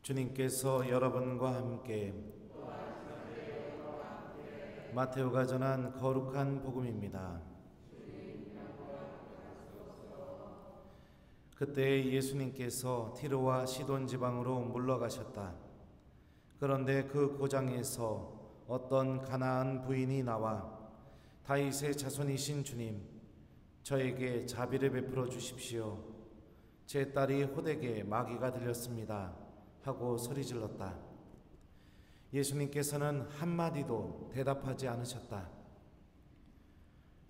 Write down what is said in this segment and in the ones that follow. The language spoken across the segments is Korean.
주님께서 여러분과 함께 마테오가 전한 거룩한 복음입니다. 그때 예수님께서 티로와 시돈 지방으로 물러가셨다. 그런데 그 고장에서 어떤 가나안 부인이 나와 다윗의 자손이신 주님, 저에게 자비를 베풀어 주십시오. 제 딸이 호되게 마귀가 들렸습니다. 하고 소리질렀다. 예수님께서는 한마디도 대답하지 않으셨다.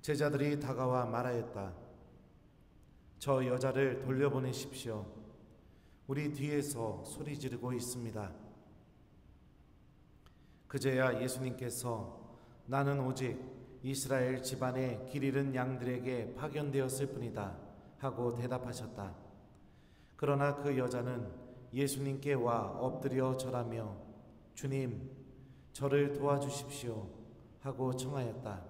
제자들이 다가와 말하였다. 저 여자를 돌려보내십시오. 우리 뒤에서 소리 지르고 있습니다. 그제야 예수님께서 나는 오직 이스라엘 집안의 길 잃은 양들에게 파견되었을 뿐이다 하고 대답하셨다. 그러나 그 여자는 예수님께 와 엎드려 절하며 주님, 저를 도와주십시오 하고 청하였다.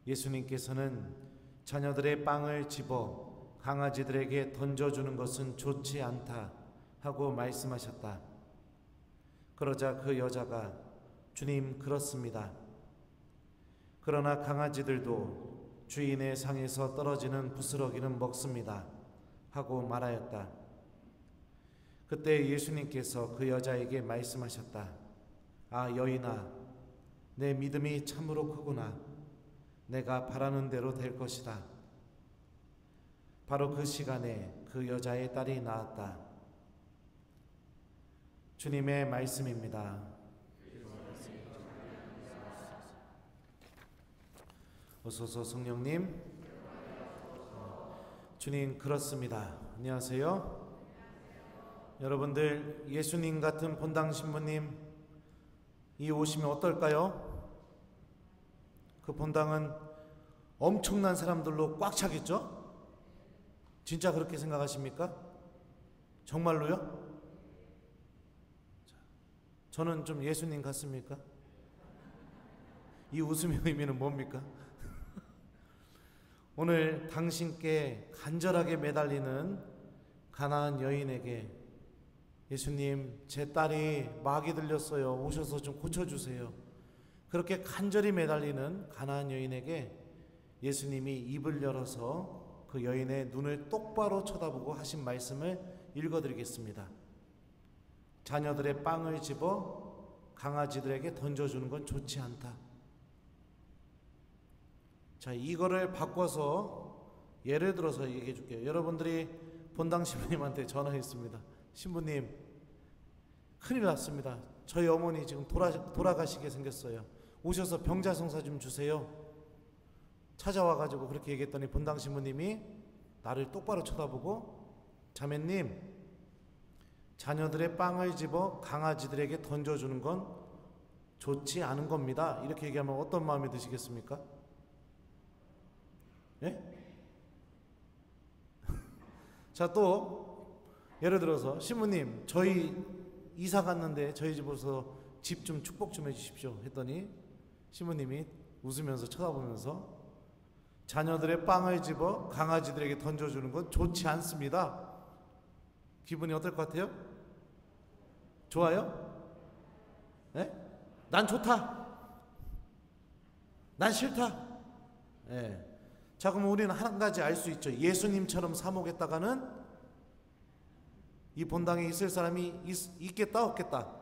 예수님께서는 자녀들의 빵을 집어 강아지들에게 던져주는 것은 좋지 않다 하고 말씀하셨다. 그러자 그 여자가 주님, 그렇습니다. 그러나 강아지들도 주인의 상에서 떨어지는 부스러기는 먹습니다 하고 말하였다. 그때 예수님께서 그 여자에게 말씀하셨다. 아, 여인아, 내 믿음이 참으로 크구나. 내가 바라는 대로 될 것이다. 바로 그 시간에 그 여자의 딸이 나았다. 주님의 말씀입니다. 어서서 성령님. 주님, 그렇습니다. 안녕하세요. 여러분들, 예수님 같은 본당 신부님 이 오시면 어떨까요? 그 본당은 엄청난 사람들로 꽉 차겠죠? 진짜 그렇게 생각하십니까? 정말로요? 저는 좀 예수님 같습니까? 이 웃음의 의미는 뭡니까? 오늘 당신께 간절하게 매달리는 가나안 여인에게 예수님, 제 딸이 마귀 들렸어요. 오셔서 좀 고쳐주세요. 그렇게 간절히 매달리는 가나안 여인에게 예수님이 입을 열어서 그 여인의 눈을 똑바로 쳐다보고 하신 말씀을 읽어드리겠습니다. 자녀들의 빵을 집어 강아지들에게 던져주는 건 좋지 않다. 자, 이거를 바꿔서 예를 들어서 얘기해 줄게요. 여러분들이 본당 신부님한테 전화했습니다. 신부님, 큰일 났습니다. 저희 어머니 지금 돌아가시게 생겼어요. 오셔서 병자성사 좀 주세요. 찾아와가지고 그렇게 얘기했더니 본당 신부님이 나를 똑바로 쳐다보고 자매님, 자녀들의 빵을 집어 강아지들에게 던져주는 건 좋지 않은 겁니다. 이렇게 얘기하면 어떤 마음이 드시겠습니까? 예? 자, 또 예를 들어서 신부님, 저희 이사 갔는데 저희 집에서 집 좀 축복 좀 해주십시오 했더니 신부님이 웃으면서 쳐다보면서 자녀들의 빵을 집어 강아지들에게 던져주는 건 좋지 않습니다. 기분이 어떨 것 같아요? 좋아요? 네? 난 좋다. 난 싫다. 네. 자, 그럼 우리는 한 가지 알 수 있죠. 예수님처럼 사모겠다가는 이 본당에 있을 사람이 있겠다 없겠다?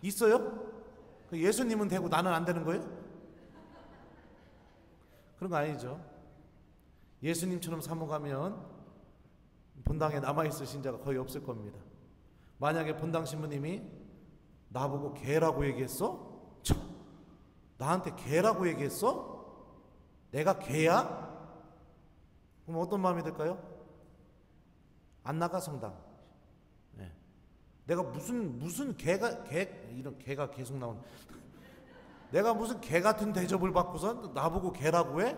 있어요? 예수님은 되고 나는 안 되는 거예요? 그런 거 아니죠. 예수님처럼 사모가면 본당에 남아있을 신자가 거의 없을 겁니다. 만약에 본당 신부님이 나보고 개라고 얘기했어? 나한테 개라고 얘기했어? 내가 개야? 그럼 어떤 마음이 들까요? 안 나가 성당. 네. 내가 무슨 개가 이런 개가 계속 나오는. 내가 무슨 개 같은 대접을 받고선 나보고 개라고 해?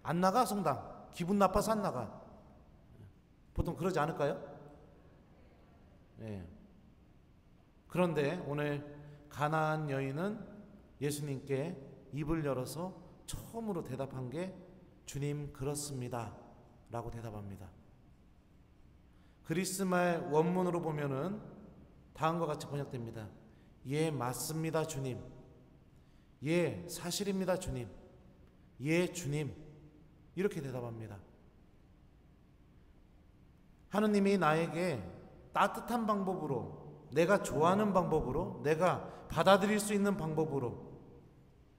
안 나가 성당. 기분 나빠서 안 나가. 보통 그러지 않을까요? 네. 그런데 오늘 가나안 여인은 예수님께 입을 열어서 처음으로 대답한 게 주님, 그렇습니다 라고 대답합니다. 그리스말 원문으로 보면은 다음과 같이 번역됩니다. 예, 맞습니다, 주님. 예, 사실입니다, 주님. 예, 주님. 이렇게 대답합니다. 하느님이 나에게 따뜻한 방법으로, 내가 좋아하는 방법으로, 내가 받아들일 수 있는 방법으로,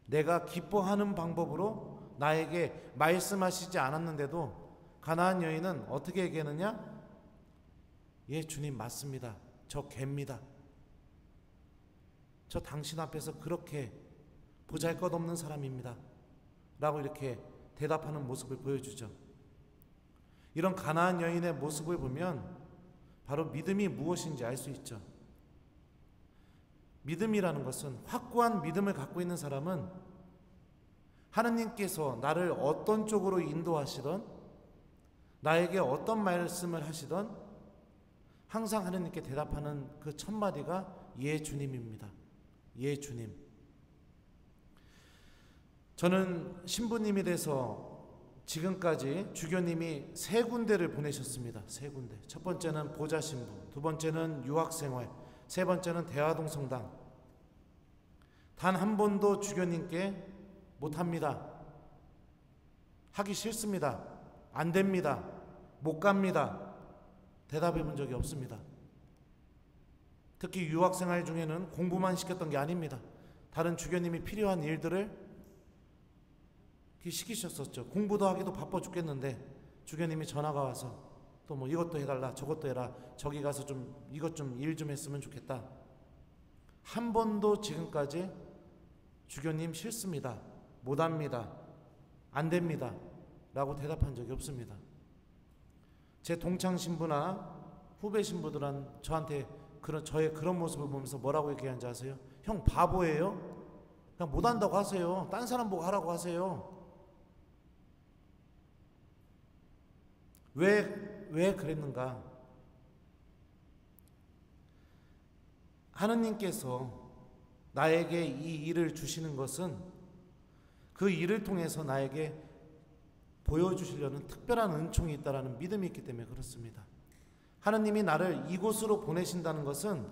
내가 기뻐하는 방법으로 나에게 말씀하시지 않았는데도 가나안 여인은 어떻게 얘기하느냐? 예, 주님 맞습니다. 저 개입니다. 저 당신 앞에서 그렇게 보잘것없는 사람입니다. 라고 이렇게 대답하는 모습을 보여주죠. 이런 가나안 여인의 모습을 보면 바로 믿음이 무엇인지 알 수 있죠. 믿음이라는 것은, 확고한 믿음을 갖고 있는 사람은 하느님께서 나를 어떤 쪽으로 인도하시던, 나에게 어떤 말씀을 하시던 항상 하느님께 대답하는 그 첫 마디가 예, 주님입니다. 예, 주님. 저는 신부님이 돼서 지금까지 주교님이 3군데를 보내셨습니다. 3군데. 첫 번째는 보좌신부, 두 번째는 유학생활, 세 번째는 대화동 성당. 단 한 번도 주교님께 못합니다, 하기 싫습니다, 안 됩니다, 못 갑니다 대답해 본 적이 없습니다. 특히 유학생활 중에는 공부만 시켰던 게 아닙니다. 다른 주교님이 필요한 일들을 시키셨었죠. 공부도 하기도 바빠 죽겠는데 주교님이 전화가 와서 또 뭐 이것도 해달라, 저것도 해라, 저기 가서 좀 이것 좀 일 좀 했으면 좋겠다. 한 번도 지금까지 주교님 싫습니다, 못합니다, 안 됩니다 라고 대답한 적이 없습니다. 제 동창 신부나 후배 신부들은 저한테 저의 그런 모습을 보면서 뭐라고 얘기하는지 아세요? 형 바보예요? 그냥 못한다고 하세요. 딴 사람 보고 하라고 하세요. 왜 그랬는가? 하느님께서 나에게 이 일을 주시는 것은 그 일을 통해서 나에게 보여주시려는 특별한 은총이 있다는 믿음이 있기 때문에 그렇습니다. 하느님이 나를 이곳으로 보내신다는 것은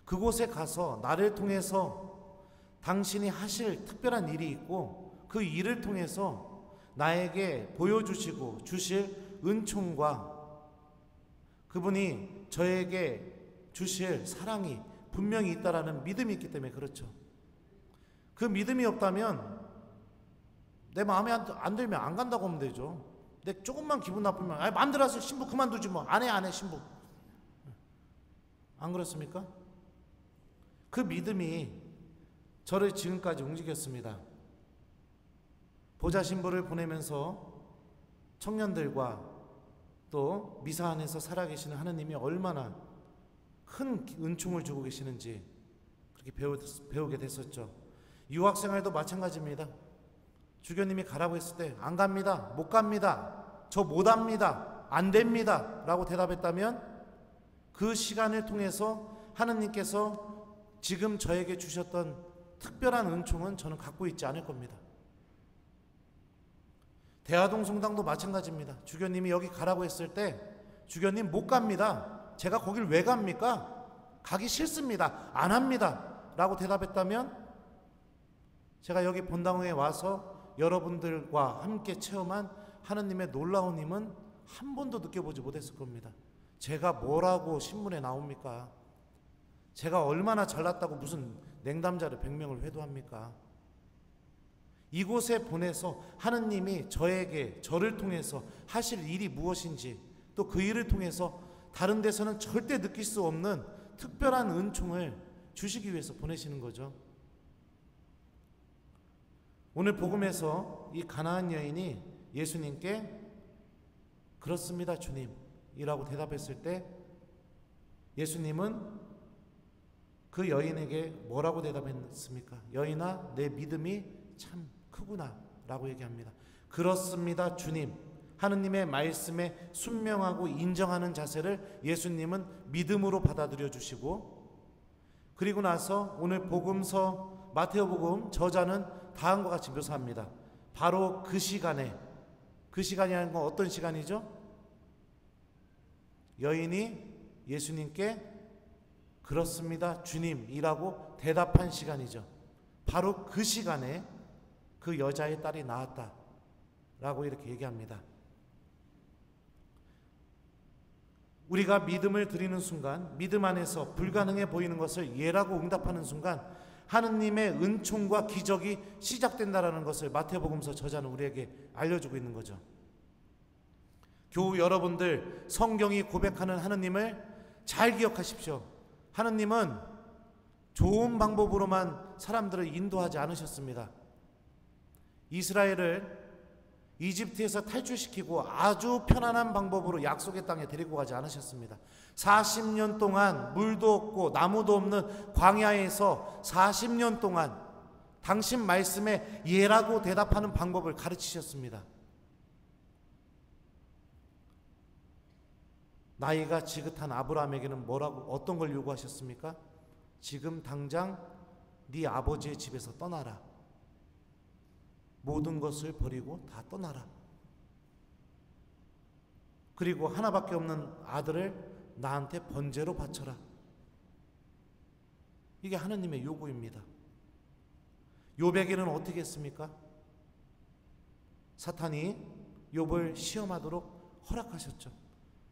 그곳에 가서 나를 통해서 당신이 하실 특별한 일이 있고, 그 일을 통해서 나에게 보여주시고 주실 은총과 그분이 저에게 주실 사랑이 분명히 있다라는 믿음이 있기 때문에 그렇죠. 그 믿음이 없다면 내 마음에 안 들면 안 간다고 하면 되죠. 내 조금만 기분 나쁘면 마음대로 하세요, 신부 그만두지 뭐, 안 해 신부. 안 그렇습니까? 그 믿음이 저를 지금까지 움직였습니다. 보좌 신부를 보내면서 청년들과 또 미사 안에서 살아계시는 하느님이 얼마나 큰 은총을 주고 계시는지 그렇게 배우게 됐었죠. 유학생활도 마찬가지입니다. 주교님이 가라고 했을 때 안 갑니다, 못 갑니다, 저 못합니다, 안 됩니다 라고 대답했다면 그 시간을 통해서 하느님께서 지금 저에게 주셨던 특별한 은총은 저는 갖고 있지 않을 겁니다. 대화동 성당도 마찬가지입니다. 주교님이 여기 가라고 했을 때 주교님 못 갑니다, 제가 거길 왜 갑니까? 가기 싫습니다, 안 합니다 라고 대답했다면 제가 여기 본당에 와서 여러분들과 함께 체험한 하느님의 놀라운 힘은 한 번도 느껴보지 못했을 겁니다. 제가 뭐라고 신문에 나옵니까? 제가 얼마나 잘났다고 무슨 냉담자를 100명을 회도합니까? 이곳에 보내서 하느님이 저를 통해서 하실 일이 무엇인지, 또 그 일을 통해서 다른 데서는 절대 느낄 수 없는 특별한 은총을 주시기 위해서 보내시는 거죠. 오늘 복음에서 이 가나안 여인이 예수님께 그렇습니다 주님 이라고 대답했을 때 예수님은 그 여인에게 뭐라고 대답했습니까? 여인아, 내 믿음이 참 크구나 라고 얘기합니다. 그렇습니다 주님, 하느님의 말씀에 순명하고 인정하는 자세를 예수님은 믿음으로 받아들여 주시고, 그리고 나서 오늘 복음서 마테오복음 저자는 다음과 같이 묘사합니다. 바로 그 시간이라는 건 어떤 시간이죠? 여인이 예수님께 그렇습니다, 주님이라고 대답한 시간이죠. 바로 그 시간에 그 여자의 딸이 나았다라고 이렇게 얘기합니다. 우리가 믿음을 드리는 순간, 믿음 안에서 불가능해 보이는 것을 예라고 응답하는 순간 하느님의 은총과 기적이 시작된다라는 것을 마태복음서 저자는 우리에게 알려주고 있는 거죠. 교우 여러분들, 성경이 고백하는 하느님을 잘 기억하십시오. 하느님은 좋은 방법으로만 사람들을 인도하지 않으셨습니다. 이스라엘을 이집트에서 탈출시키고 아주 편안한 방법으로 약속의 땅에 데리고 가지 않으셨습니다. 40년 동안 물도 없고 나무도 없는 광야에서 40년 동안 당신 말씀에 예라고 대답하는 방법을 가르치셨습니다. 나이가 지긋한 아브라함에게는 뭐라고, 어떤 걸 요구하셨습니까? 지금 당장 네 아버지의 집에서 떠나라. 모든 것을 버리고 다 떠나라. 그리고 하나밖에 없는 아들을 나한테 번제로 바쳐라. 이게 하느님의 요구입니다. 욥에게는 어떻게 했습니까? 사탄이 욥을 시험하도록 허락하셨죠.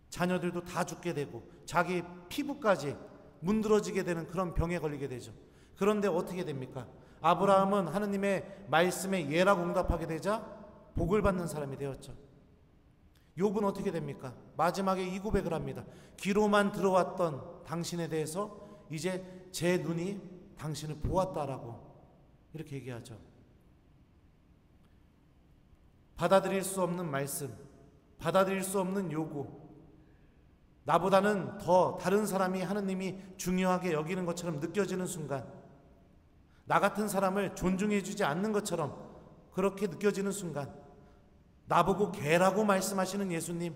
자녀들도 다 죽게 되고 자기 피부까지 문드러지게 되는 그런 병에 걸리게 되죠. 그런데 어떻게 됩니까? 아브라함은 하느님의 말씀에 예라고 응답하게 되자 복을 받는 사람이 되었죠. 욥은 어떻게 됩니까? 마지막에 이 고백을 합니다. 귀로만 들어왔던 당신에 대해서 이제 제 눈이 당신을 보았다라고 이렇게 얘기하죠. 받아들일 수 없는 말씀, 받아들일 수 없는 요구, 나보다는 더 다른 사람이 하느님이 중요하게 여기는 것처럼 느껴지는 순간, 나 같은 사람을 존중해 주지 않는 것처럼 그렇게 느껴지는 순간, 나보고 개라고 말씀하시는 예수님,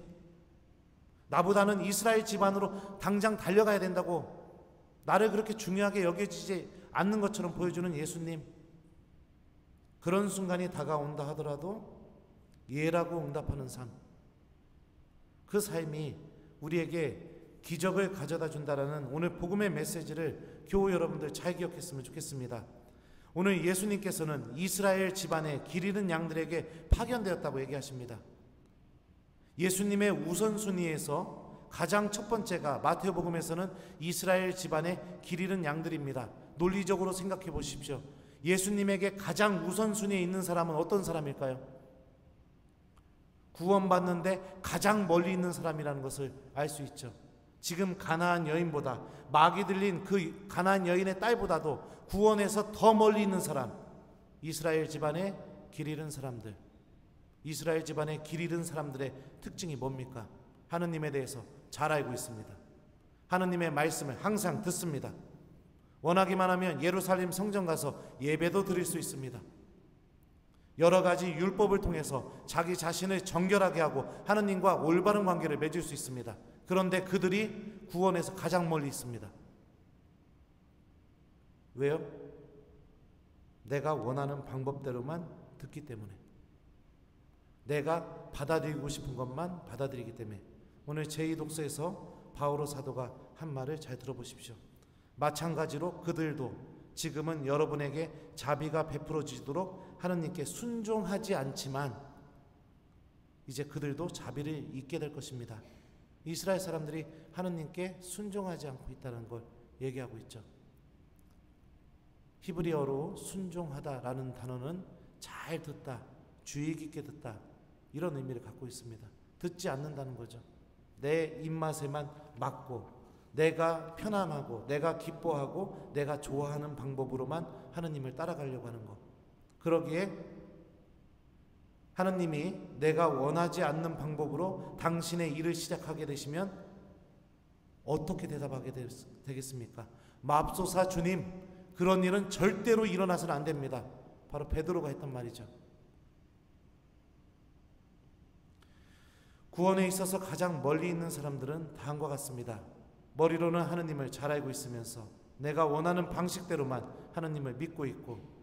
나보다는 이스라엘 집안으로 당장 달려가야 된다고 나를 그렇게 중요하게 여겨지지 않는 것처럼 보여주는 예수님, 그런 순간이 다가온다 하더라도 예라고 응답하는 삶, 그 삶이 우리에게 기적을 가져다 준다라는 오늘 복음의 메시지를 교우 여러분들 잘 기억했으면 좋겠습니다. 오늘 예수님께서는 이스라엘 집안의 길 잃은 양들에게 파견되었다고 얘기하십니다. 예수님의 우선순위에서 가장 첫 번째가 마태복음에서는 이스라엘 집안의 길 잃은 양들입니다. 논리적으로 생각해 보십시오. 예수님에게 가장 우선순위에 있는 사람은 어떤 사람일까요? 구원받는데 가장 멀리 있는 사람이라는 것을 알 수 있죠. 지금 가나안 여인보다, 막이 들린 그 가나안 여인의 딸보다도 구원에서 더 멀리 있는 사람, 이스라엘 집안의 길 잃은 사람들. 이스라엘 집안의 길 잃은 사람들의 특징이 뭡니까? 하느님에 대해서 잘 알고 있습니다. 하느님의 말씀을 항상 듣습니다. 원하기만 하면 예루살렘 성전 가서 예배도 드릴 수 있습니다. 여러 가지 율법을 통해서 자기 자신을 정결하게 하고 하느님과 올바른 관계를 맺을 수 있습니다. 그런데 그들이 구원에서 가장 멀리 있습니다. 왜요? 내가 원하는 방법대로만 듣기 때문에, 내가 받아들이고 싶은 것만 받아들이기 때문에. 오늘 제2독서에서 바오로 사도가 한 말을 잘 들어보십시오. 마찬가지로 그들도 지금은 여러분에게 자비가 베풀어지도록 하느님께 순종하지 않지만 이제 그들도 자비를 잊게 될 것입니다. 이스라엘 사람들이 하느님께 순종하지 않고 있다는 걸 얘기하고 있죠. 히브리어로 순종하다라는 단어는 잘 듣다, 주의 깊게 듣다, 이런 의미를 갖고 있습니다. 듣지 않는다는 거죠. 내 입맛에만 맞고 내가 편안하고 내가 기뻐하고 내가 좋아하는 방법으로만 하느님을 따라가려고 하는 것. 그러기에 하느님이 내가 원하지 않는 방법으로 당신의 일을 시작하게 되시면 어떻게 대답하게 되겠습니까? 맙소사 주님, 그런 일은 절대로 일어나서는 안 됩니다. 바로 베드로가 했던 말이죠. 구원에 있어서 가장 멀리 있는 사람들은 다음과 같습니다. 머리로는 하느님을 잘 알고 있으면서 내가 원하는 방식대로만 하느님을 믿고 있고,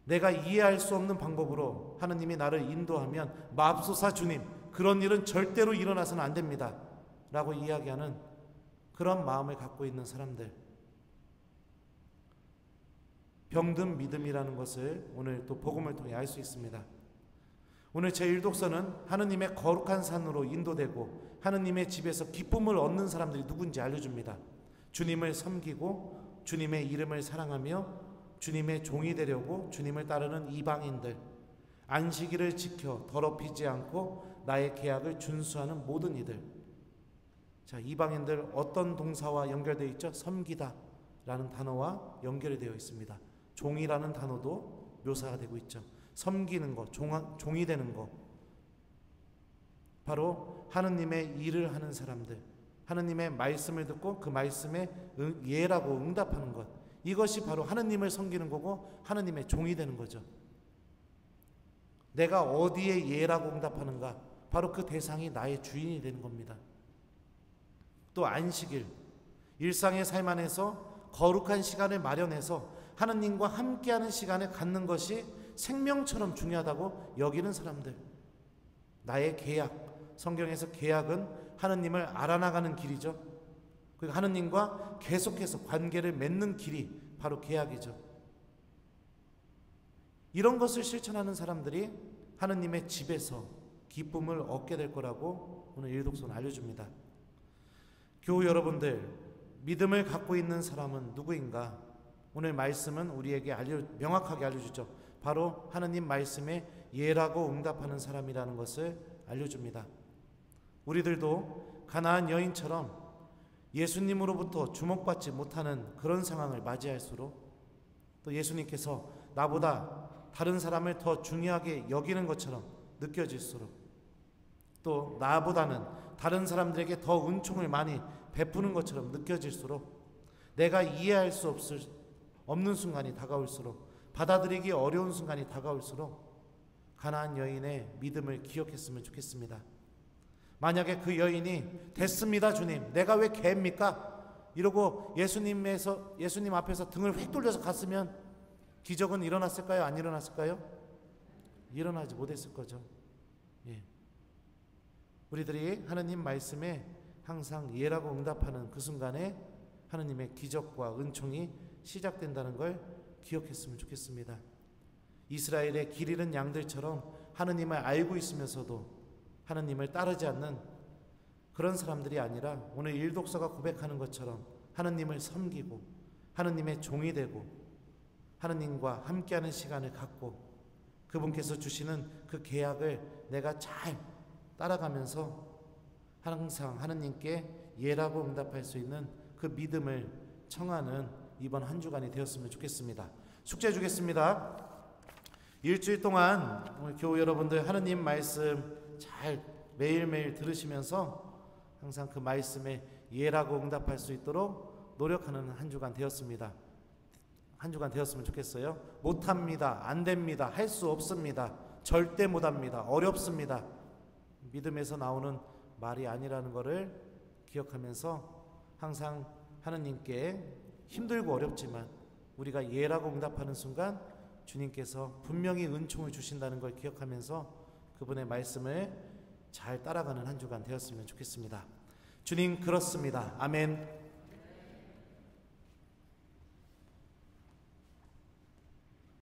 내가 이해할 수 없는 방법으로 하느님이 나를 인도하면 맙소사 주님, 그런 일은 절대로 일어나서는 안 됩니다 라고 이야기하는 그런 마음을 갖고 있는 사람들, 병든 믿음이라는 것을 오늘 또 복음을 통해 알 수 있습니다. 오늘 제1독서는 하느님의 거룩한 산으로 인도되고 하느님의 집에서 기쁨을 얻는 사람들이 누군지 알려줍니다. 주님을 섬기고 주님의 이름을 사랑하며 주님의 종이 되려고 주님을 따르는 이방인들, 안식일을 지켜 더럽히지 않고 나의 계약을 준수하는 모든 이들. 자, 이방인들 어떤 동사와 연결되어 있죠? 섬기다 라는 단어와 연결이 되어 있습니다. 종이라는 단어도 묘사가 되고 있죠. 섬기는 것, 종이 되는 것. 바로 하느님의 일을 하는 사람들, 하느님의 말씀을 듣고 그 말씀에 예라고 응답하는 것. 이것이 바로 하느님을 섬기는 거고 하느님의 종이 되는 거죠. 내가 어디에 예라고 응답하는가? 바로 그 대상이 나의 주인이 되는 겁니다. 또 안식일, 일상의 삶 안에서 거룩한 시간을 마련해서 하느님과 함께하는 시간을 갖는 것이 생명처럼 중요하다고 여기는 사람들. 나의 계약, 성경에서 계약은 하느님을 알아나가는 길이죠. 그리고 하느님과 계속해서 관계를 맺는 길이 바로 계약이죠. 이런 것을 실천하는 사람들이 하느님의 집에서 기쁨을 얻게 될 거라고 오늘 일독서는 알려줍니다. 교우 여러분들, 믿음을 갖고 있는 사람은 누구인가? 오늘 말씀은 우리에게 명확하게 알려주죠. 바로 하느님 말씀에 예라고 응답하는 사람이라는 것을 알려줍니다. 우리들도 가나안 여인처럼 예수님으로부터 주목받지 못하는 그런 상황을 맞이할수록, 또 예수님께서 나보다 다른 사람을 더 중요하게 여기는 것처럼 느껴질수록, 또 나보다는 다른 사람들에게 더 은총을 많이 베푸는 것처럼 느껴질수록, 내가 이해할 수 없는 순간이 다가올수록, 받아들이기 어려운 순간이 다가올수록 가나안 여인의 믿음을 기억했으면 좋겠습니다. 만약에 그 여인이 됐습니다 주님, 내가 왜 개입니까? 이러고 예수님 앞에서 등을 휙 돌려서 갔으면 기적은 일어났을까요? 안 일어났을까요? 일어나지 못했을 거죠. 예. 우리들이 하느님 말씀에 항상 예라고 응답하는 그 순간에 하느님의 기적과 은총이 시작된다는 걸 기억했으면 좋겠습니다. 이스라엘의 길 잃은 양들처럼 하느님을 알고 있으면서도 하느님을 따르지 않는 그런 사람들이 아니라 오늘 일독서가 고백하는 것처럼 하느님을 섬기고 하느님의 종이 되고 하느님과 함께하는 시간을 갖고 그분께서 주시는 그 계약을 내가 잘 따라가면서 항상 하느님께 예라고 응답할 수 있는 그 믿음을 청하는 이번 한 주간이 되었으면 좋겠습니다. 숙제 주겠습니다. 일주일 동안 우리 교우 여러분들 하느님 말씀 잘 매일매일 들으시면서 항상 그 말씀에 예라고 응답할 수 있도록 노력하는 한 주간 되었습니다. 한 주간 되었으면 좋겠어요. 못합니다. 안 됩니다. 할 수 없습니다. 절대 못합니다. 어렵습니다. 믿음에서 나오는 말이 아니라는 것을 기억하면서 항상 하느님께 힘들고 어렵지만 우리가 예라고 응답하는 순간 주님께서 분명히 은총을 주신다는 걸 기억하면서 그분의 말씀을 잘 따라가는 한 주간 되었으면 좋겠습니다. 주님 그렇습니다. 아멘.